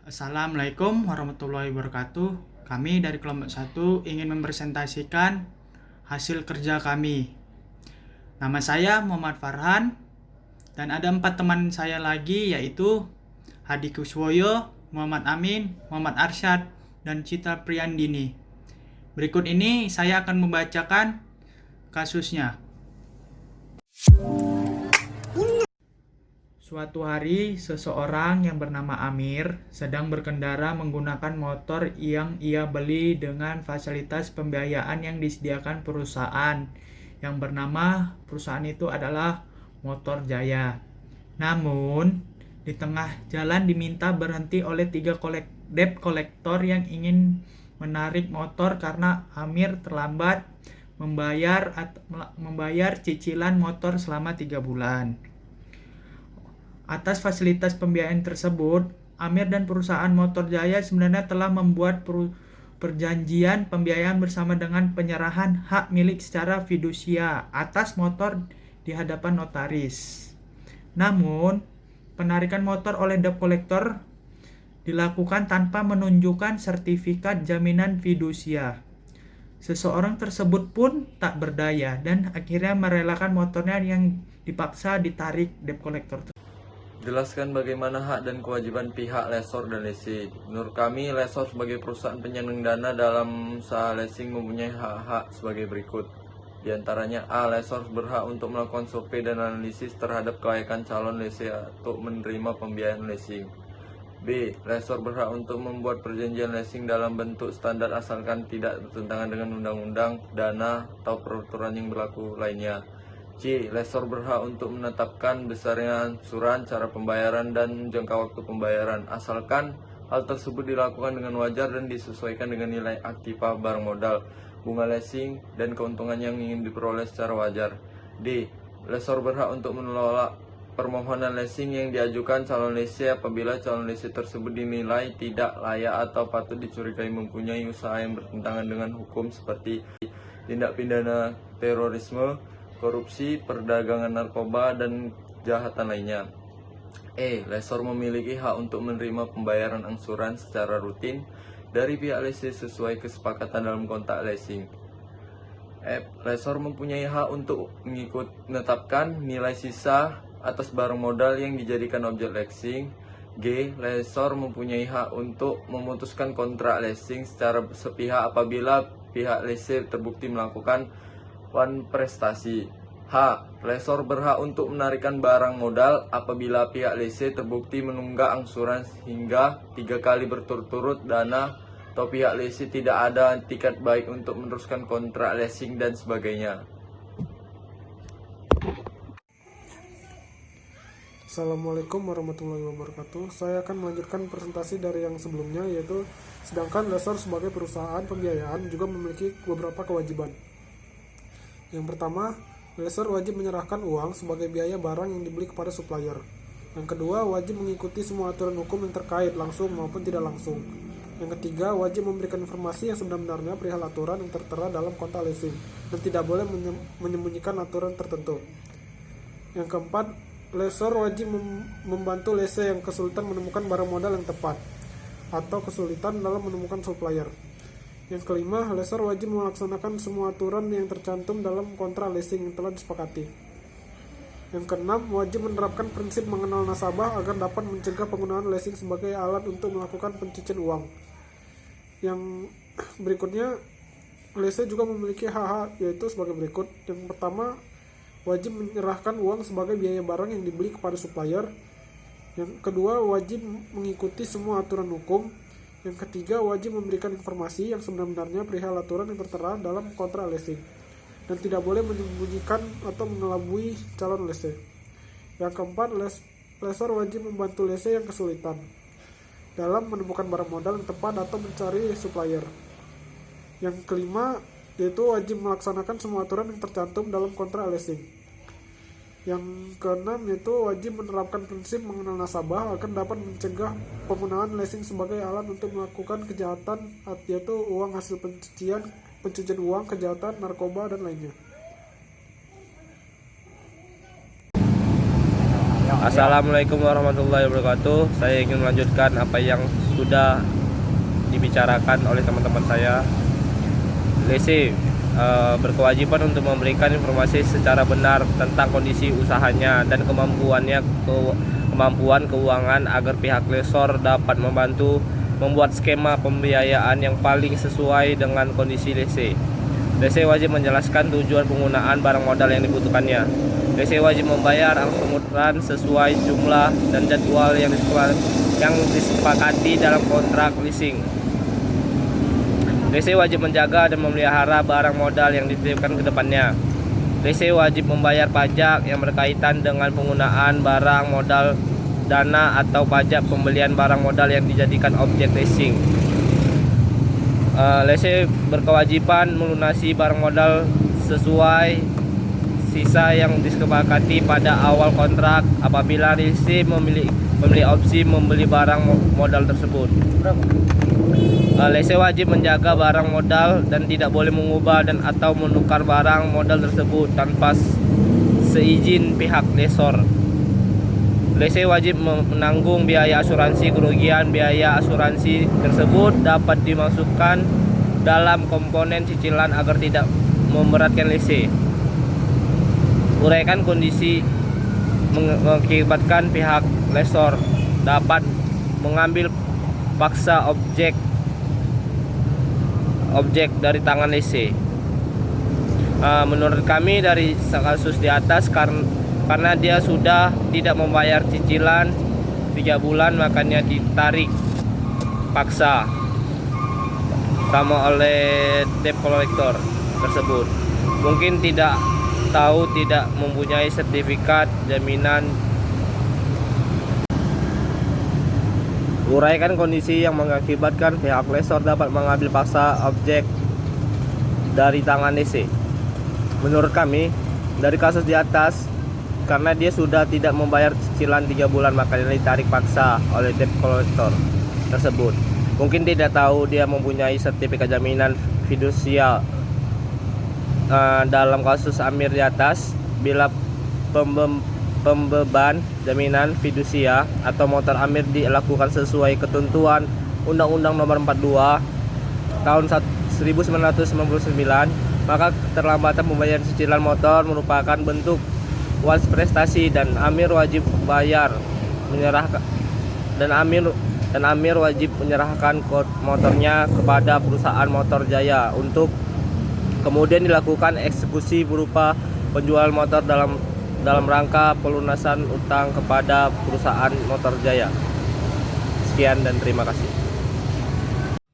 Assalamualaikum warahmatullahi wabarakatuh. Kami dari kelompok 1 ingin mempresentasikan hasil kerja kami. Nama saya Muhammad Farhan dan ada 4 teman saya lagi, yaitu Hadi Kuswoyo, Muhammad Amin, Muhammad Arsyad, dan Citra Priyandini. Berikut ini saya akan membacakan kasusnya. Suatu hari, seseorang yang bernama Amir sedang berkendara menggunakan motor yang ia beli dengan fasilitas pembiayaan yang disediakan perusahaan yang bernama perusahaan itu adalah Motor Jaya. Namun, di tengah jalan diminta berhenti oleh 3 debt kolektor yang ingin menarik motor karena Amir terlambat membayar cicilan motor selama 3 bulan. Atas fasilitas pembiayaan tersebut, Amir dan perusahaan Motor Jaya sebenarnya telah membuat perjanjian pembiayaan bersama dengan penyerahan hak milik secara fidusia atas motor di hadapan notaris. Namun, penarikan motor oleh debt kolektor dilakukan tanpa menunjukkan sertifikat jaminan fidusia. Seseorang tersebut pun tak berdaya dan akhirnya merelakan motornya yang dipaksa ditarik debt kolektor. Jelaskan bagaimana hak dan kewajiban pihak lessor dan leasing. Menurut kami, lessor sebagai perusahaan penyandang dana dalam usaha leasing mempunyai hak-hak sebagai berikut. Di antaranya A. Lessor berhak untuk melakukan survei dan analisis terhadap kelayakan calon lessee untuk menerima pembiayaan leasing. B. Lessor berhak untuk membuat perjanjian leasing dalam bentuk standar asalkan tidak bertentangan dengan undang-undang, dana, atau peraturan yang berlaku lainnya. C. Lessor berhak untuk menetapkan besarnya angsuran, cara pembayaran, dan jangka waktu pembayaran, asalkan hal tersebut dilakukan dengan wajar dan disesuaikan dengan nilai aktiva barang modal, bunga leasing, dan keuntungan yang ingin diperoleh secara wajar. D. Lessor berhak untuk menolak permohonan leasing yang diajukan calon lessee apabila calon lessee tersebut dinilai tidak layak atau patut dicurigai mempunyai usaha yang bertentangan dengan hukum seperti tindak pidana terorisme, korupsi, perdagangan narkoba, dan kejahatan lainnya. E. Lessor memiliki hak untuk menerima pembayaran angsuran secara rutin dari pihak lessee sesuai kesepakatan dalam kontrak leasing. F. Lessor mempunyai hak untuk menetapkan nilai sisa atas barang modal yang dijadikan objek leasing. G. Lessor mempunyai hak untuk memutuskan kontrak leasing secara sepihak apabila pihak lessee terbukti melakukan prestasi. H. Lessor berhak untuk menarikan barang modal apabila pihak lessee terbukti menunggak angsuran hingga 3 kali berturut-turut dana atau pihak lessee tidak ada tiket baik untuk meneruskan kontrak leasing dan sebagainya. Assalamualaikum warahmatullahi wabarakatuh. Saya akan melanjutkan presentasi dari yang sebelumnya, yaitu sedangkan lessor sebagai perusahaan pembiayaan juga memiliki beberapa kewajiban. Yang pertama, lessor wajib menyerahkan uang sebagai biaya barang yang dibeli kepada supplier. Yang kedua, wajib mengikuti semua aturan hukum yang terkait langsung maupun tidak langsung. Yang ketiga, wajib memberikan informasi yang sebenarnya perihal aturan yang tertera dalam kontrak leasing dan tidak boleh menyembunyikan aturan tertentu. Yang keempat, lessor wajib membantu lessee yang kesulitan menemukan barang modal yang tepat atau kesulitan dalam menemukan supplier. Yang kelima, lessor wajib melaksanakan semua aturan yang tercantum dalam kontrak leasing yang telah disepakati. Yang keenam, wajib menerapkan prinsip mengenal nasabah agar dapat mencegah penggunaan leasing sebagai alat untuk melakukan pencucian uang. Yang berikutnya, lessee juga memiliki hak-hak, yaitu sebagai berikut. Yang pertama, wajib menyerahkan uang sebagai biaya barang yang dibeli kepada supplier. Yang kedua, wajib mengikuti semua aturan hukum. Yang ketiga, wajib memberikan informasi yang sebenarnya perihal aturan yang tertera dalam kontrak leasing dan tidak boleh menyembunyikan atau mengelabui calon lessee. Yang keempat, lessor wajib membantu lessee yang kesulitan dalam menemukan barang modal yang tepat atau mencari supplier. Yang kelima, yaitu wajib melaksanakan semua aturan yang tercantum dalam kontrak leasing. Yang keenam, yaitu wajib menerapkan prinsip mengenal nasabah agar dapat mencegah penggunaan leasing sebagai alat untuk melakukan kejahatan, yaitu uang hasil pencucian uang, kejahatan, narkoba, dan lainnya. Assalamualaikum warahmatullahi wabarakatuh. Saya ingin melanjutkan apa yang sudah dibicarakan oleh teman-teman saya. LC berkewajiban untuk memberikan informasi secara benar tentang kondisi usahanya dan kemampuan keuangan agar pihak lessor dapat membantu membuat skema pembiayaan yang paling sesuai dengan kondisi LC. LC wajib menjelaskan tujuan penggunaan barang modal yang dibutuhkannya. LC wajib membayar angsuran sesuai jumlah dan jadwal yang disepakati dalam kontrak leasing. LC wajib menjaga dan memelihara barang modal yang dititipkan ke depannya. LC wajib membayar pajak yang berkaitan dengan penggunaan barang modal dana atau pajak pembelian barang modal yang dijadikan objek leasing. LC berkewajiban melunasi barang modal sesuai sisa yang disepakati pada awal kontrak apabila LC memiliki opsi membeli barang modal tersebut. LC wajib menjaga barang modal dan tidak boleh mengubah dan atau menukar barang modal tersebut tanpa seizin pihak lessor. LC wajib menanggung biaya asuransi kerugian. Biaya asuransi tersebut dapat dimasukkan dalam komponen cicilan agar tidak memberatkan LC. Uraikan kondisi mengakibatkan pihak lessor dapat mengambil paksa objek dari tangan LC. Menurut kami dari kasus di atas karena dia sudah tidak membayar cicilan 3 bulan, makanya ditarik paksa sama oleh debt collector tersebut. Mungkin tidak mempunyai sertifikat jaminan. Uraikan kondisi yang mengakibatkan pihak lessor dapat mengambil paksa objek dari tangan LC. Menurut kami, dari kasus di atas, karena dia sudah tidak membayar cicilan 3 bulan, makanya ditarik paksa oleh debt collector tersebut. Mungkin tidak tahu dia mempunyai sertifikat jaminan fidusia. Dalam kasus Amir di atas, bila pembeban jaminan fidusia atau motor Amir dilakukan sesuai ketentuan Undang-Undang Nomor 42 Tahun 1999, maka keterlambatan membayar cicilan motor merupakan bentuk was prestasi dan Amir wajib bayar Amir wajib menyerahkan motornya kepada perusahaan Motor Jaya untuk kemudian dilakukan eksekusi berupa penjualan motor dalam rangka pelunasan utang kepada perusahaan Motor Jaya. Sekian dan terima kasih.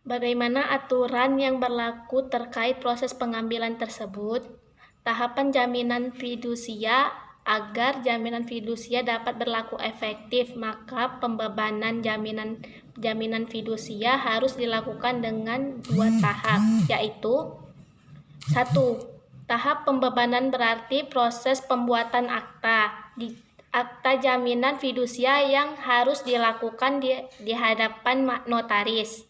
Bagaimana aturan yang berlaku terkait proses pengambilan tersebut? Tahapan jaminan fidusia. Agar jaminan fidusia dapat berlaku efektif, maka pembebanan jaminan fidusia harus dilakukan dengan 2 tahap, yaitu 1. Tahap pembebanan berarti proses pembuatan akta. Akta jaminan fidusia yang harus dilakukan di hadapan notaris.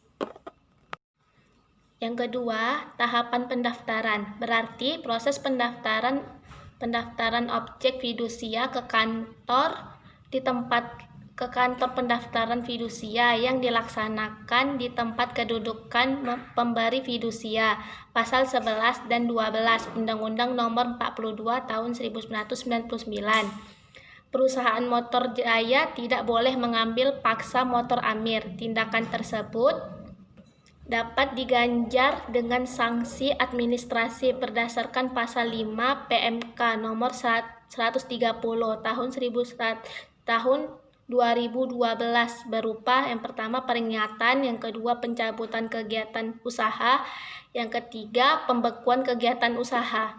Yang kedua, tahapan pendaftaran. Berarti proses pendaftaran objek fidusia ke kantor pendaftaran fidusia yang dilaksanakan di tempat kedudukan pemberi fidusia. Pasal 11 dan 12 Undang-Undang Nomor 42 Tahun 1999. Perusahaan Motor Jaya tidak boleh mengambil paksa motor Amir. Tindakan tersebut dapat diganjar dengan sanksi administrasi berdasarkan pasal 5 PMK nomor 130 tahun 2012 berupa yang pertama peringatan, yang kedua pencabutan kegiatan usaha, yang ketiga pembekuan kegiatan usaha.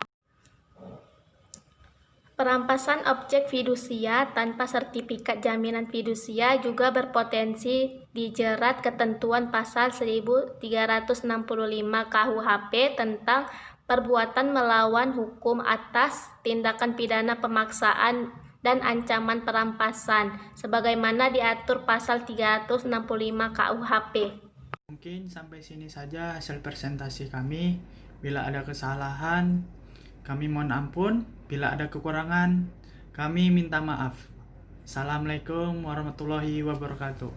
Perampasan objek fidusia tanpa sertifikat jaminan fidusia juga berpotensi dijerat ketentuan pasal 1365 KUHP tentang perbuatan melawan hukum atas tindakan pidana pemaksaan dan ancaman perampasan sebagaimana diatur pasal 365 KUHP. Mungkin sampai sini saja hasil presentasi kami. Bila ada kesalahan, kami mohon ampun. Bila ada kekurangan, kami minta maaf. Assalamualaikum warahmatullahi wabarakatuh.